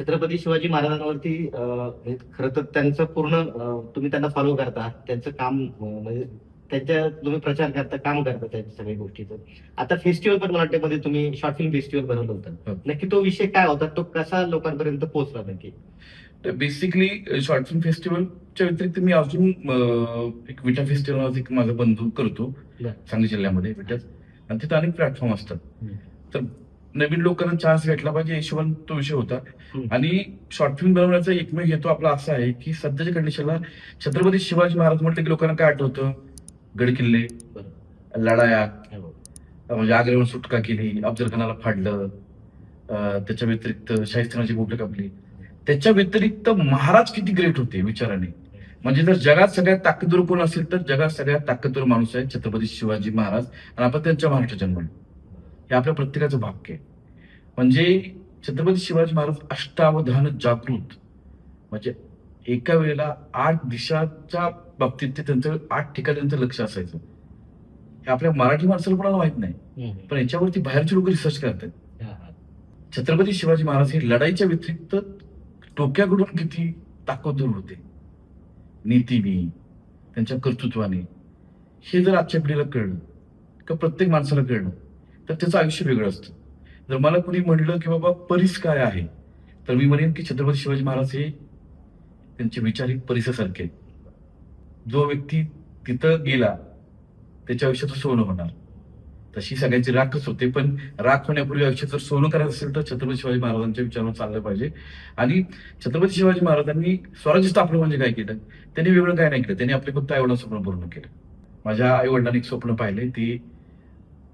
छत्रपती शिवाजी महाराजांवरती खरं तर त्यांचं पूर्ण तुम्ही त्यांना फॉलो करता. त्यांचं काम म्हणजे त्यांच्या तुम्ही प्रचार करता, काम करता त्यांच्या सगळ्या गोष्टीचं. आता फेस्टिव्हल पण मला वाटतं मध्ये तुम्ही शॉर्ट फिल्म फेस्टिव्हल बनवलं होतं. हो. नक्की तो विषय काय होता? तो कसा लोकांपर्यंत पोहोचला नक्की? तर बेसिकली शॉर्ट फिल्म फेस्टिवलच्या व्यतिरिक्त मी अजून एक विटा फेस्टिवल नावाचा एक माझा बंधू करतो बरं. सांगली जिल्ह्यामध्ये विट्यात, आणि तिथे अनेक प्लॅटफॉर्म असतात. हम्म. तर नवीन लोकांना चान्स भेटला पाहिजे हिशोबाने तो विषय होता. हम्म. आणि शॉर्ट फिल्म बनवण्याचा एकमेव हेतू आपला असा आहे की सध्याच्या कंडिशनला छत्रपती शिवाजी महाराज म्हटलं की लोकांना काय आठवतं? गड किल्ले, बरं. लढाया, हो. म्हणजे आग्र्याहून सुटका केली, अफजल खानाला फाडलं, त्याच्या व्यतिरिक्त शाहिस्तेखानाची बोटं कापली. त्याच्या व्यतिरिक्त महाराज किती ग्रेट होते विचाराने. म्हणजे जर जगात सगळ्यात ताकदवर कोण असेल तर जगात सगळ्यात ताकदवर माणूस आहे छत्रपती शिवाजी महाराज, आणि आपण त्यांच्या महाराष्ट्र जन्मलो. हे आपल्या प्रत्येकाचं भाग्य आहे. म्हणजे छत्रपती शिवाजी महाराज अष्टावधान जागृत, म्हणजे एका वेळेला 8 दिशाच्या बाबतीत ते त्यांचं 8 ठिकाणी त्यांचं लक्ष असायचं. हे आपल्या मराठी माणसाला कोणाला माहित नाही, हम्म. पण याच्यावरती बाहेरचे लोक रिसर्च करतात. हा, हा. छत्रपती शिवाजी महाराज हे लढाईच्या व्यतिरिक्त डोक्याकडून किती ताकदवर होते, नीतीने, त्यांच्या कर्तृत्वाने. हे जर आजच्या पिढीला कळलं, किंवा प्रत्येक माणसाला कळलं, तर त्याचं आयुष्य वेगळं असतं. जर मला कोणी म्हणलं की बाबा परीस काय आहे, तर मी म्हणेन की छत्रपती शिवाजी महाराज हे त्यांचे विचार हे परिसासारखे आहेत. जो व्यक्ती तिथं गेला त्याच्या आयुष्याचं सोनं होणार. तशी सगळ्यांची राखच होते, पण राख होण्यापूर्वी आयुष्यात जर सोनं करायचं असेल तर छत्रपती शिवाजी महाराजांच्या विचारावर चाललं पाहिजे. आणि छत्रपती शिवाजी महाराजांनी स्वराज्य स्थापना म्हणजे काय केलं? त्यांनी वेगळं काय नाही केलं, त्यांनी आपले फक्त आईवडिलांचं स्वप्न पूर्ण केलं. माझ्या आईवडिलांनी एक स्वप्न पाहिले, ते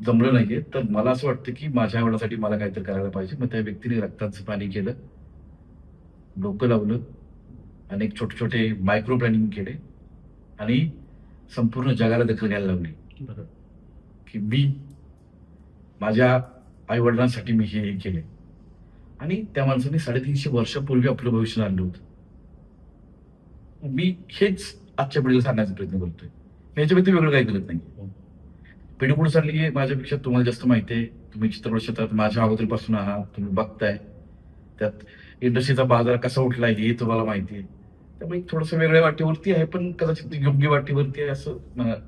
जमलं नाहीये, तर मला असं वाटतं की माझ्या आईवडिलांसाठी मला काहीतरी करायला पाहिजे. मग त्या व्यक्तीने रक्ताचं पाणी केलं, डोकं लावलं, अनेक छोटे छोटे मायक्रो प्लॅनिंग केले, आणि संपूर्ण जगाला दखल घ्यायला लावली बरं. की मी माझ्या आई वडिलांसाठी मी हे केले. आणि त्या माणसाने 350 वर्षापूर्वी आपलं भविष्य आणलं होतं. मी हेच आजच्या पिढीला सांगण्याचा प्रयत्न करतोय. मी याच्या व्यतिरिक्त वेगळं काही करत नाही. पिढी पुढे चालली आहे, माझ्यापेक्षा तुम्हाला जास्त माहिती आहे. तुम्ही चित्रपट क्षेत्रात माझ्या अगोदरपासून आहात, तुम्ही बघताय, त्यात इंडस्ट्रीचा बाजार कसा उठलाय हे तुम्हाला माहिती आहे. त्यामुळे थोडंसं वेगळ्या वाटेवरती आहे, पण कदाचित योग्य वाटेवरती आहे असं